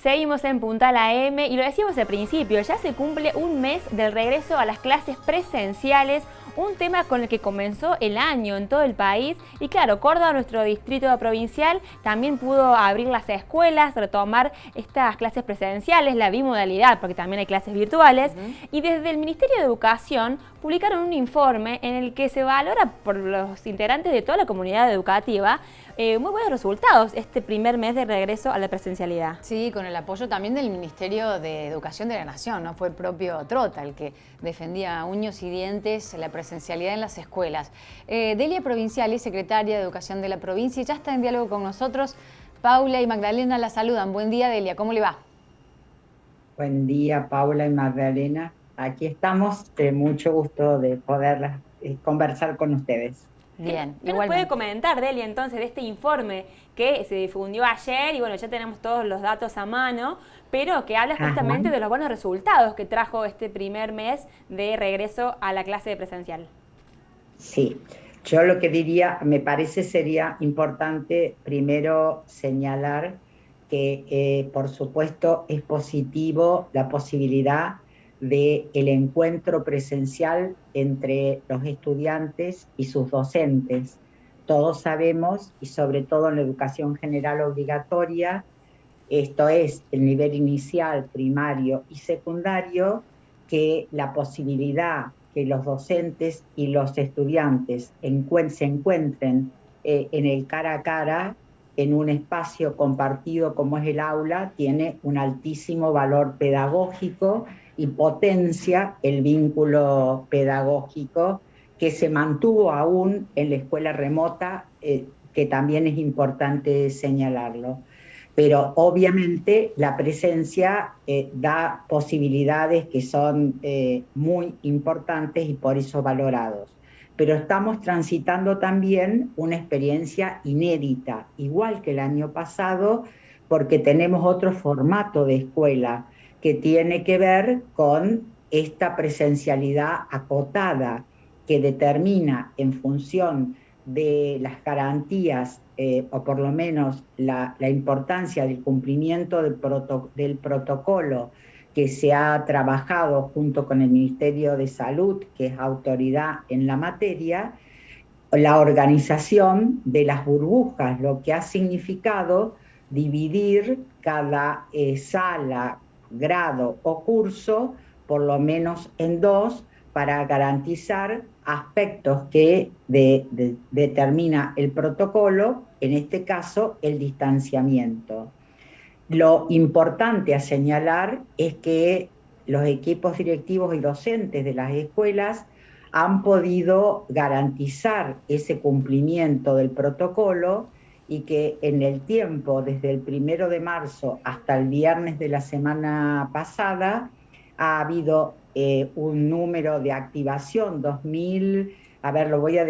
Seguimos en Puntal AM y lo decíamos al principio, ya se cumple un mes del regreso a las clases presenciales, un tema con el que comenzó el año en todo el país y claro, Córdoba, nuestro distrito provincial, también pudo abrir las escuelas, retomar estas clases presenciales, la bimodalidad, porque también hay clases virtuales, y desde el Ministerio de Educación publicaron un informe en el que se valora por los integrantes de toda la comunidad educativa muy buenos resultados este primer mes de regreso a la presencialidad. Sí, con el apoyo también del Ministerio de Educación de la Nación, ¿no? Fue el propio Trota el que defendía a uños y dientes la presencialidad en las escuelas. Delia Provinciali, secretaria de Educación de la provincia, ya está en diálogo con nosotros. Paula y Magdalena la saludan. Buen día, Delia, ¿cómo le va? Buen día, Paula y Magdalena. Aquí estamos, mucho gusto de poder conversar con ustedes. Bien, ¿Qué nos puede comentar, Delia, entonces, de este informe que se difundió ayer? Y bueno, ya tenemos todos los datos a mano, pero que habla justamente de los buenos resultados que trajo este primer mes de regreso a la clase presencial. Sí, yo lo que diría, me parece sería importante primero señalar que, por supuesto, es positivo la posibilidad del encuentro presencial entre los estudiantes y sus docentes. Todos sabemos, y sobre todo en la educación general obligatoria, esto es el nivel inicial, primario y secundario, que la posibilidad que los docentes y los estudiantes se encuentren en el cara a cara, en un espacio compartido como es el aula, tiene un altísimo valor pedagógico y potencia el vínculo pedagógico que se mantuvo aún en la escuela remota, que también es importante señalarlo. Pero obviamente la presencia da posibilidades que son muy importantes y por eso valorados. Pero estamos transitando también una experiencia inédita, igual que el año pasado, porque tenemos otro formato de escuela que tiene que ver con esta presencialidad acotada que determina en función de las garantías, o por lo menos la importancia del cumplimiento del protocolo que se ha trabajado junto con el Ministerio de Salud, que es autoridad en la materia, la organización de las burbujas, lo que ha significado dividir cada sala, grado o curso por lo menos en dos, para garantizar aspectos que determina el protocolo, en este caso el distanciamiento. Lo importante a señalar es que los equipos directivos y docentes de las escuelas han podido garantizar ese cumplimiento del protocolo y que en el tiempo, desde el 1 de marzo hasta el viernes de la semana pasada, ha habido un número de activación, lo voy a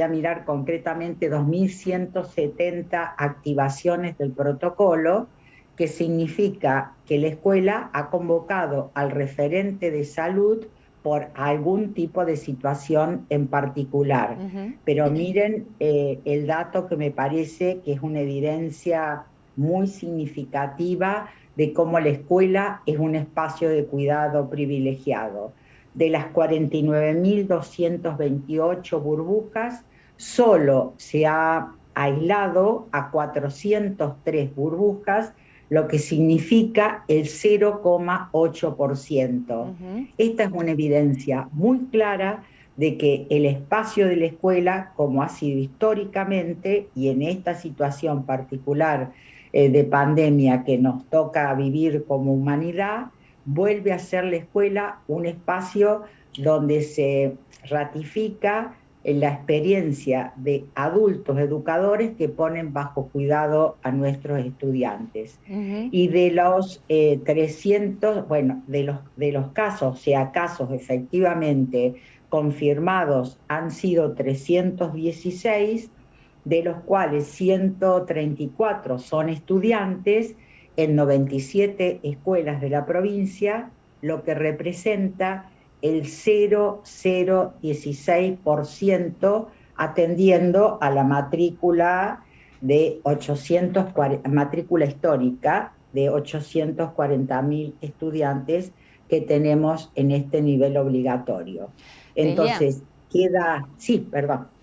mirar concretamente, 2.170 activaciones del protocolo, que significa que la escuela ha convocado al referente de salud por algún tipo de situación en particular. Pero miren el dato que me parece que es una evidencia muy significativa de cómo la escuela es un espacio de cuidado privilegiado. De las 49.228 burbujas, solo se ha aislado a 403 burbujas, lo que significa el 0,8%. Esta es una evidencia muy clara de que el espacio de la escuela, como ha sido históricamente, y en esta situación particular de pandemia que nos toca vivir como humanidad, vuelve a ser la escuela un espacio donde se ratifica la experiencia de adultos educadores que ponen bajo cuidado a nuestros estudiantes. Y de los 300, de los casos, si acaso efectivamente confirmados, han sido 316, de los cuales 134 son estudiantes en 97 escuelas de la provincia, lo que representa el 0,016%, atendiendo a la matrícula de 840, matrícula histórica de 840.000 estudiantes que tenemos en este nivel obligatorio. Entonces, queda... Sí, perdón.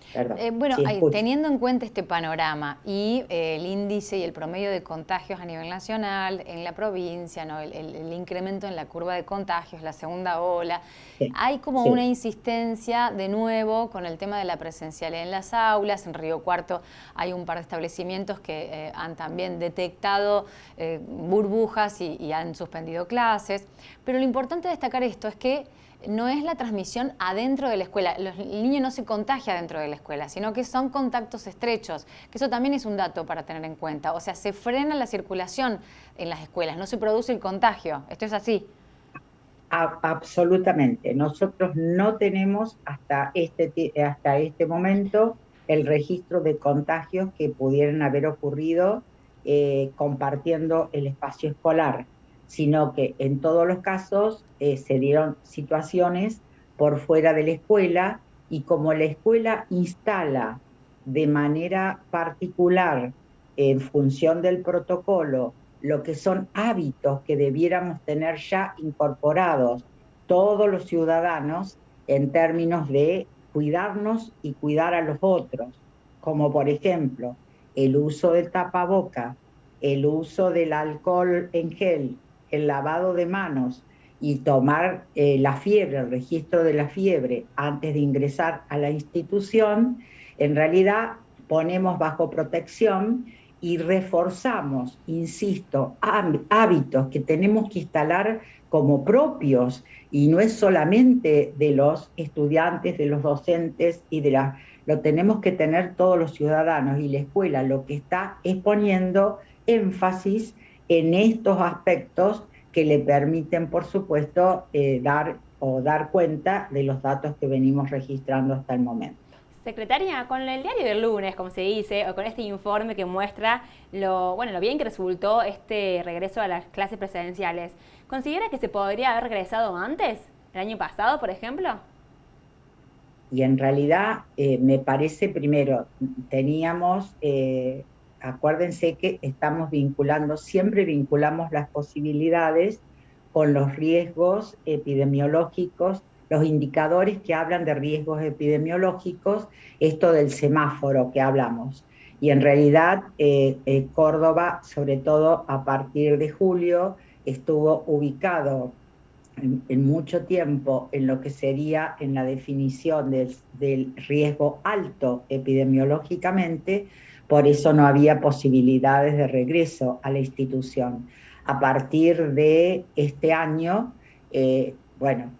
Bueno, sí, teniendo en cuenta este panorama y el índice y el promedio de contagios a nivel nacional, en la provincia, ¿no? el incremento en la curva de contagios, la segunda ola, hay como una insistencia de nuevo con el tema de la presencialidad en las aulas. En Río Cuarto hay un par de establecimientos que han también detectado burbujas y han suspendido clases. Pero lo importante de destacar esto es que no es la transmisión adentro de la escuela. El niño no se contagia dentro de la escuela, sino que son contactos estrechos, que eso también es un dato para tener en cuenta. O sea, se frena la circulación en las escuelas, no se produce el contagio. ¿Esto es así? Absolutamente. Nosotros no tenemos hasta este momento el registro de contagios que pudieran haber ocurrido compartiendo el espacio escolar, sino que en todos los casos se dieron situaciones por fuera de la escuela, y como la escuela instala de manera particular, en función del protocolo, lo que son hábitos que debiéramos tener ya incorporados todos los ciudadanos en términos de cuidarnos y cuidar a los otros, como por ejemplo el uso del tapaboca, el uso del alcohol en gel, el lavado de manos y tomar la fiebre, el registro de la fiebre antes de ingresar a la institución. En realidad ponemos bajo protección y reforzamos, insisto, hábitos que tenemos que instalar como propios, y no es solamente de los estudiantes, de los docentes lo tenemos que tener todos los ciudadanos, y la escuela lo que está es poniendo énfasis en estos aspectos que le permiten, por supuesto, dar cuenta de los datos que venimos registrando hasta el momento. Secretaria, con el diario del lunes, como se dice, o con este informe que muestra lo bien que resultó este regreso a las clases presenciales, ¿considera que se podría haber regresado antes? ¿El año pasado, por ejemplo? Y en realidad, me parece, primero, acuérdense que siempre vinculamos las posibilidades con los riesgos epidemiológicos, los indicadores que hablan de riesgos epidemiológicos, esto del semáforo que hablamos. Y en realidad, Córdoba, sobre todo a partir de julio, estuvo ubicado en mucho tiempo en lo que sería en la definición del riesgo alto epidemiológicamente. Por eso no había posibilidades de regreso a la institución. A partir de este año,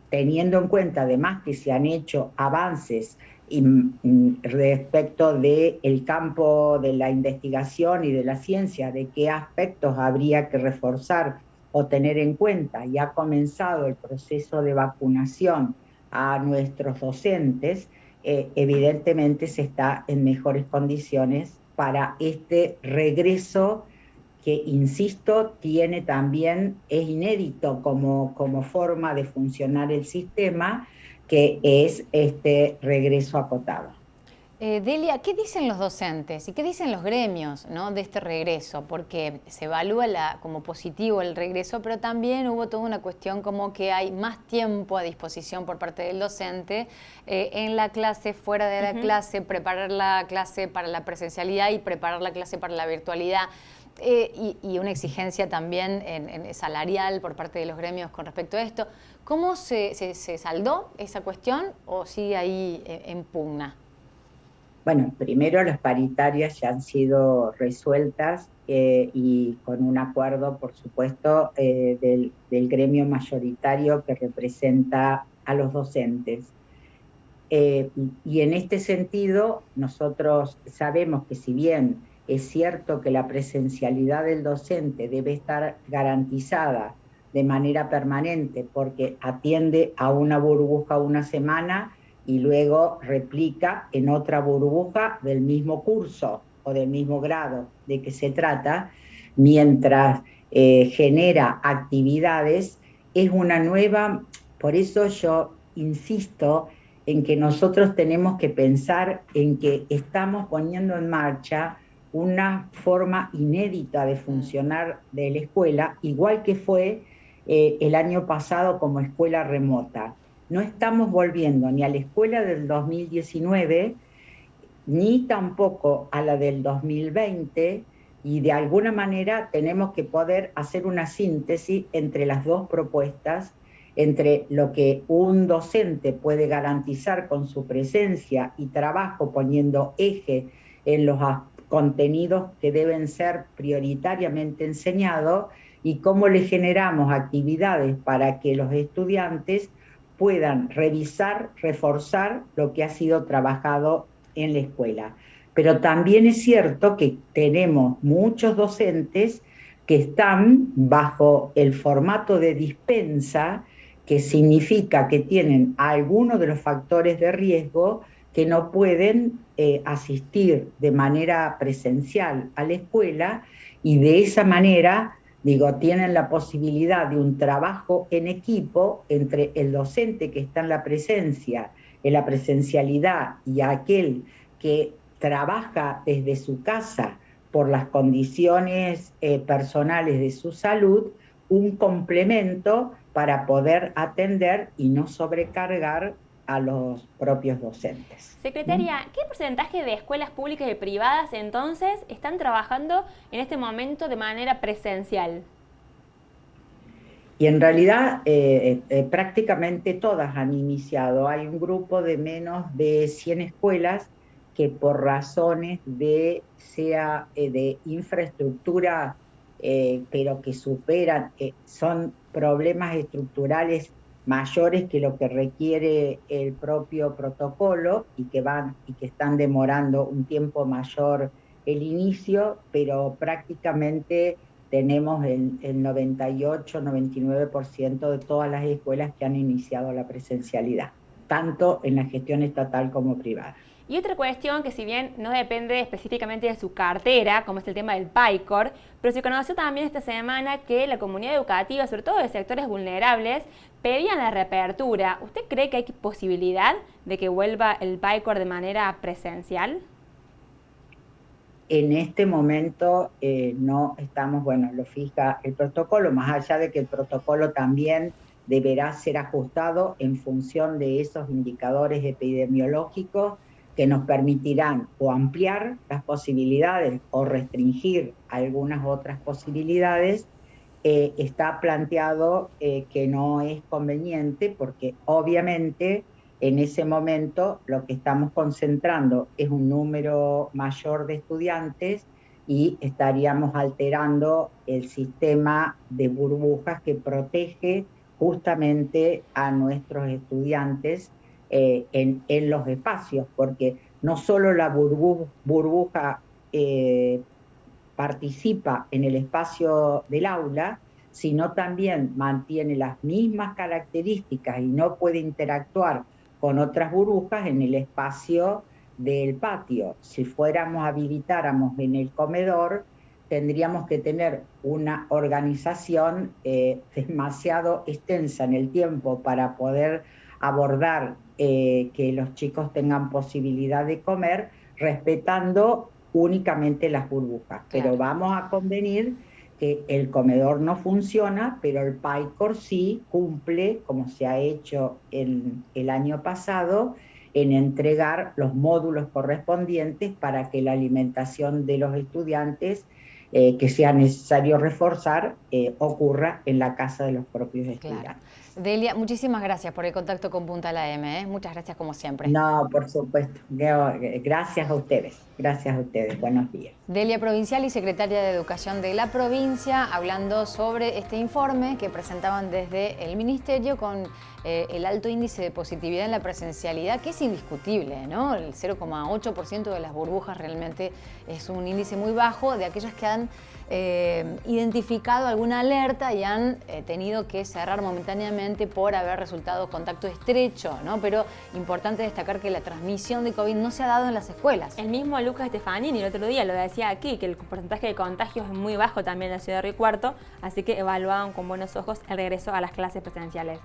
teniendo en cuenta además que se han hecho avances respecto del campo de la investigación y de la ciencia, de qué aspectos habría que reforzar o tener en cuenta, y ha comenzado el proceso de vacunación a nuestros docentes, evidentemente se está en mejores condiciones para este regreso que, insisto, es inédito como forma de funcionar el sistema, que es este regreso acotado. Delia, ¿qué dicen los docentes y qué dicen los gremios, ¿no?, de este regreso? Porque se evalúa como positivo el regreso, pero también hubo toda una cuestión como que hay más tiempo a disposición por parte del docente en la clase, fuera de la clase, preparar la clase para la presencialidad y preparar la clase para la virtualidad. Y una exigencia también salarial por parte de los gremios con respecto a esto. ¿Cómo se saldó esa cuestión o sigue ahí en pugna? Bueno, primero las paritarias ya han sido resueltas y con un acuerdo, por supuesto, del gremio mayoritario que representa a los docentes. Y en este sentido, nosotros sabemos que, si bien es cierto que la presencialidad del docente debe estar garantizada de manera permanente porque atiende a una burbuja una semana y luego replica en otra burbuja del mismo curso o del mismo grado de que se trata, mientras genera actividades, es una nueva. Por eso yo insisto en que nosotros tenemos que pensar en que estamos poniendo en marcha una forma inédita de funcionar de la escuela, igual que fue el año pasado como escuela remota. No estamos volviendo ni a la escuela del 2019, ni tampoco a la del 2020, y de alguna manera tenemos que poder hacer una síntesis entre las dos propuestas, entre lo que un docente puede garantizar con su presencia y trabajo, poniendo eje en los contenidos que deben ser prioritariamente enseñados, y cómo le generamos actividades para que los estudiantes puedan revisar, reforzar lo que ha sido trabajado en la escuela. Pero también es cierto que tenemos muchos docentes que están bajo el formato de dispensa, que significa que tienen algunos de los factores de riesgo que no pueden asistir de manera presencial a la escuela, y de esa manera, digo, tienen la posibilidad de un trabajo en equipo entre el docente que está en la presencialidad, y aquel que trabaja desde su casa por las condiciones personales de su salud, un complemento para poder atender y no sobrecargar a los propios docentes. Secretaria, ¿qué porcentaje de escuelas públicas y privadas entonces están trabajando en este momento de manera presencial? Y en realidad prácticamente todas han iniciado. Hay un grupo de menos de 100 escuelas que por razones de infraestructura, pero que superan, son problemas estructurales mayores que lo que requiere el propio protocolo, y que están demorando un tiempo mayor el inicio, pero prácticamente tenemos el 98-99% de todas las escuelas que han iniciado la presencialidad, tanto en la gestión estatal como privada. Y otra cuestión que, si bien no depende específicamente de su cartera, como es el tema del PAICOR, pero se conoció también esta semana que la comunidad educativa, sobre todo de sectores vulnerables, pedían la reapertura. ¿Usted cree que hay posibilidad de que vuelva el PAICOR de manera presencial? En este momento no estamos, bueno, lo fija el protocolo, más allá de que el protocolo también deberá ser ajustado en función de esos indicadores epidemiológicos que nos permitirán o ampliar las posibilidades o restringir algunas otras posibilidades. Está planteado que no es conveniente, porque obviamente en ese momento lo que estamos concentrando es un número mayor de estudiantes, y estaríamos alterando el sistema de burbujas que protege justamente a nuestros estudiantes en los espacios, porque no solo la burbuja participa en el espacio del aula, sino también mantiene las mismas características y no puede interactuar con otras burbujas en el espacio del patio. Si habilitáramos en el comedor, tendríamos que tener una organización demasiado extensa en el tiempo para poder abordar que los chicos tengan posibilidad de comer, respetando únicamente las burbujas. Claro. Pero vamos a convenir que el comedor no funciona, pero el PAICOR sí cumple, como se ha hecho el año pasado, en entregar los módulos correspondientes para que la alimentación de los estudiantes, que sea necesario reforzar, ocurra en la casa de los propios estudiantes. Claro. Delia, muchísimas gracias por el contacto con Punta la M. Muchas gracias como siempre. No, por supuesto. Gracias a ustedes. Gracias a ustedes. Buenos días. Delia Provinciali, secretaria de Educación de la provincia, hablando sobre este informe que presentaban desde el Ministerio con el alto índice de positividad en la presencialidad, que es indiscutible, ¿no? El 0,8% de las burbujas realmente es un índice muy bajo, de aquellas que han identificado alguna alerta y han tenido que cerrar momentáneamente por haber resultado contacto estrecho, ¿no? Pero importante destacar que la transmisión de COVID no se ha dado en las escuelas. El mismo Lucas Stefanini el otro día lo decía aquí, que el porcentaje de contagios es muy bajo también en la ciudad de Río Cuarto, así que evaluaban con buenos ojos el regreso a las clases presenciales.